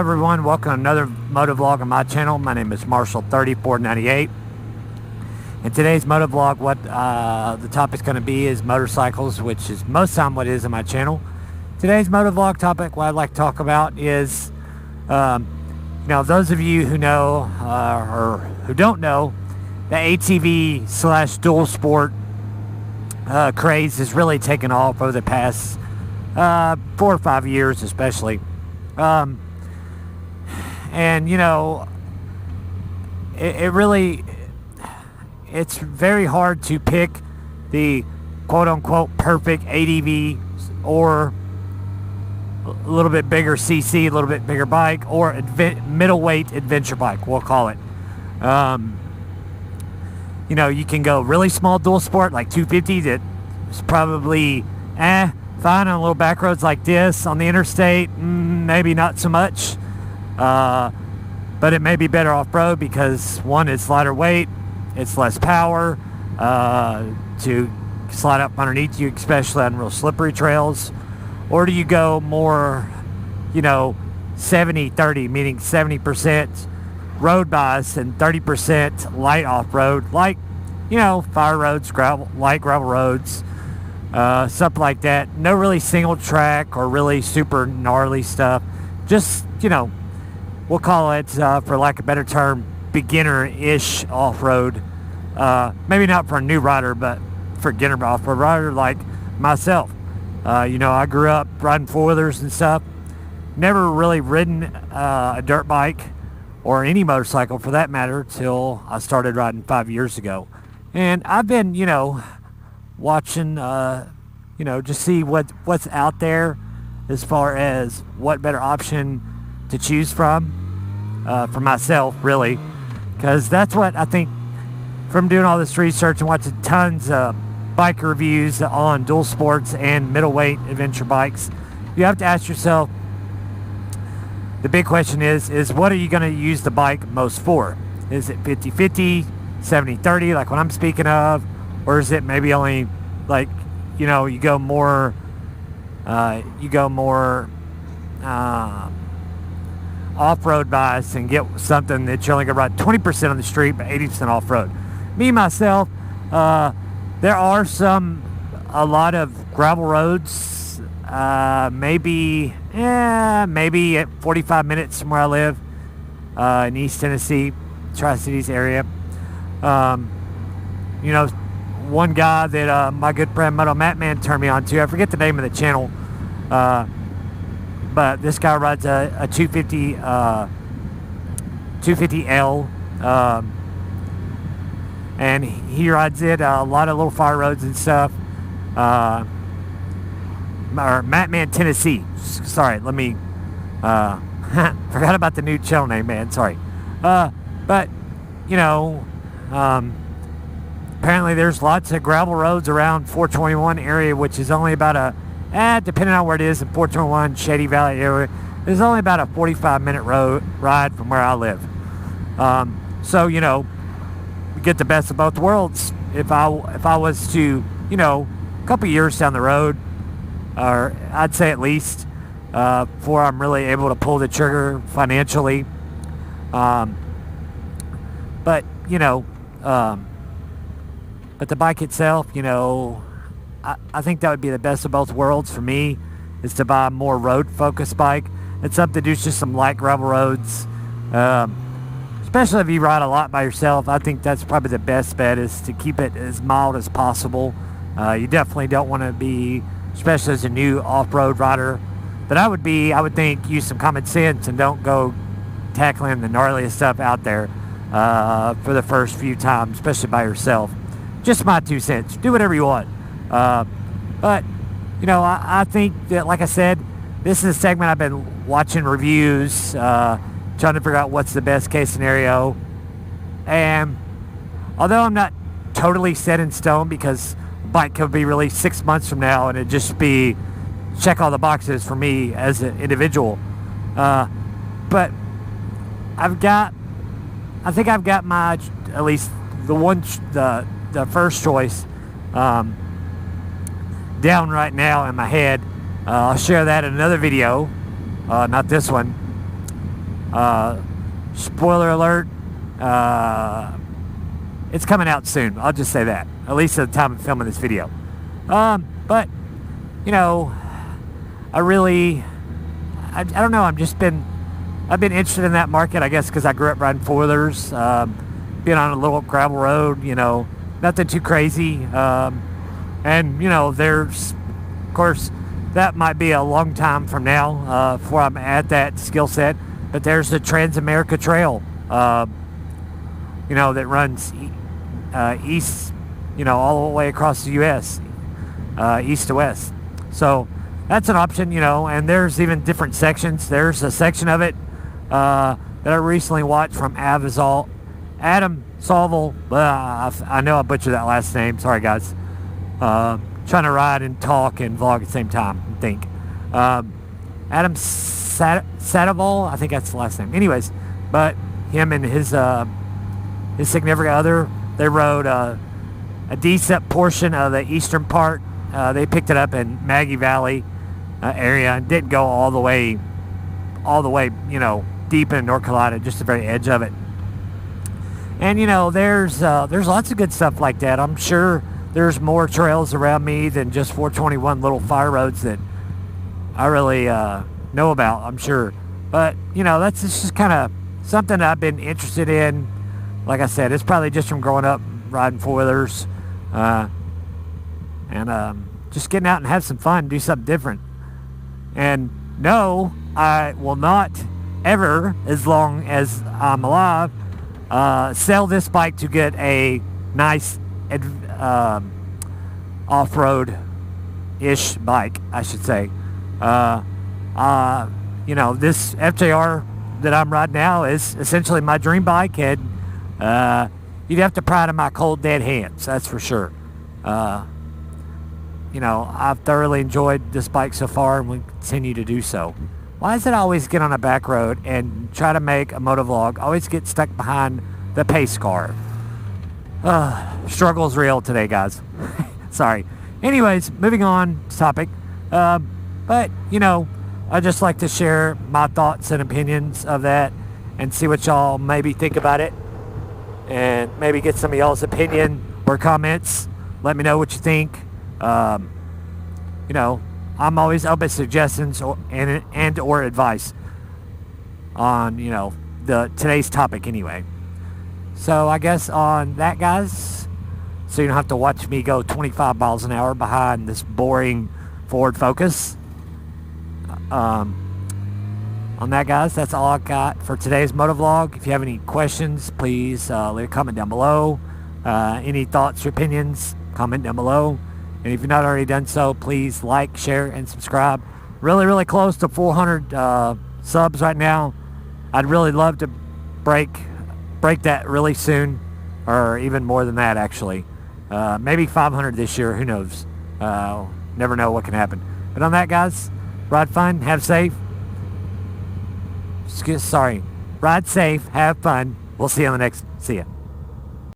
everyone, welcome to another motovlog on my channel. My name is Marshall3498. In today's motovlog, what the topic's going to be is motorcycles, which is most time what is on my channel. Today's motovlog topic, what I'd like to talk about is, those of you who know or who don't know, the ATV / dual sport craze has really taken off over the past 4 or 5 years especially. It's very hard to pick the quote-unquote perfect ATV or a little bit bigger CC, a little bit bigger bike, or middleweight adventure bike, we'll call it. You can go really small dual sport like 250 that is probably fine on little back roads like this. On the interstate, maybe not so much, but it may be better off-road because one, it's lighter weight, it's less power to slide up underneath you, especially on real slippery trails. Or do you go more 70-30, meaning 70% road bias and 30% light off-road, like fire roads, light gravel roads, something like that. No really single track or really super gnarly stuff. Just, we'll call it, for lack of a better term, beginner-ish off-road. Maybe not for a new rider, but for a beginner off-road rider like myself. I grew up riding four-wheelers and stuff. Never really ridden a dirt bike or any motorcycle for that matter till I started riding 5 years ago. And I've been, watching, just see what's out there as far as what better option to choose from for myself, really. Because that's what I think from doing all this research and watching tons of bike reviews on dual sports and middleweight adventure bikes. You have to ask yourself, the big question is what are you going to use the bike most for? Is it 50-50, 70-30, like what I'm speaking of? Or is it maybe only like, you go more off-road bias and get something that you're only going to ride 20% on the street but 80% off-road. Me, myself, there are a lot of gravel roads, maybe at 45 minutes from where I live, in East Tennessee, Tri-Cities area. One guy that my good friend Moto Man turned me on to, I forget the name of the channel, but this guy rides a 250L, and he rides it a lot of little fire roads and stuff. Or Man Tennessee. Sorry, let me forgot about the new channel name, man. Sorry. But apparently there's lots of gravel roads around 421 area, which is only about depending on where it is in 421 Shady Valley area, there's only about a 45-minute ride from where I live. So we get the best of both worlds. If I was to, a couple years down the road, or I'd say at least, before I'm really able to pull the trigger financially. But the bike itself, I think that would be the best of both worlds for me, is to buy a more road-focused bike. It's something to do just some light gravel roads. Especially if you ride a lot by yourself, I think that's probably the best bet, is to keep it as mild as possible. You definitely don't want to be, especially as a new off-road rider, but I would think, use some common sense and don't go tackling the gnarliest stuff out there for the first few times, especially by yourself. Just my 2 cents. Do whatever you want. But, I think that, like I said, this is a segment I've been watching reviews, trying to figure out what's the best case scenario. And although I'm not totally set in stone, because the bike could be released 6 months from now and it'd just be check all the boxes for me as an individual. But I think I've got my, at least the first choice down right now in my head. I'll share that in another video, not this one. Spoiler alert, it's coming out soon. I'll just say that, at least at the time of filming this video. But, you know, I don't know, I've been interested in that market, I guess, because I grew up riding four-wheelers, being on a little gravel road, you know, nothing too crazy. And, you know, there's, of course, that might be a long time from now before I'm at that skill set, but there's the Trans-America Trail, you know, that runs east, you know, all the way across the U.S., east to west. So that's an option, you know, and there's even different sections. There's a section of it that I recently watched from Adam Solville. I know I butchered that last name. Sorry, guys. Trying to ride and talk and vlog at the same time, I think. Adam Sandoval, I think that's the last name. Anyways, but him and his significant other, they rode a decent portion of the eastern part. They picked it up in Maggie Valley area and didn't go all the way, you know, deep in North Carolina, just the very edge of it. And, you know, there's lots of good stuff like that. I'm sure there's more trails around me than just 421 little fire roads that I really know about, I'm sure. But, you know, it's just kind of something that I've been interested in. Like I said, it's probably just from growing up riding four-wheelers and just getting out and have some fun, do something different. And no, I will not ever, as long as I'm alive, sell this bike to get a nice off-road-ish bike, I should say. You know, this FJR that I'm riding now is essentially my dream bike, and you'd have to pry it in my cold dead hands, that's for sure. You know, I've thoroughly enjoyed this bike so far and will continue to do so. Why is it I always get on a back road and try to make a motovlog, always get stuck behind the pace car? Struggle's real today, guys. Sorry. Anyways, moving on to topic. But, you know, I just like to share my thoughts and opinions of that and see what y'all maybe think about it, and maybe get some of y'all's opinion or comments. Let me know what you think. You know, I'm always open to suggestions and or advice on, you know, today's topic anyway. So I guess on that, guys, so you don't have to watch me go 25 miles an hour behind this boring Ford Focus. On that, guys, that's all I got for today's motovlog. If you have any questions, please leave a comment down below. Any thoughts or opinions, comment down below. And if you've not already done so, please like, share, and subscribe. Really, really close to 400 subs right now. I'd really love to break that really soon, or even more than that, actually. Maybe 500 this year, who knows? Never know what can happen. But on that, guys, ride fun, have safe. Ride safe, have fun. We'll see you on the next. See ya.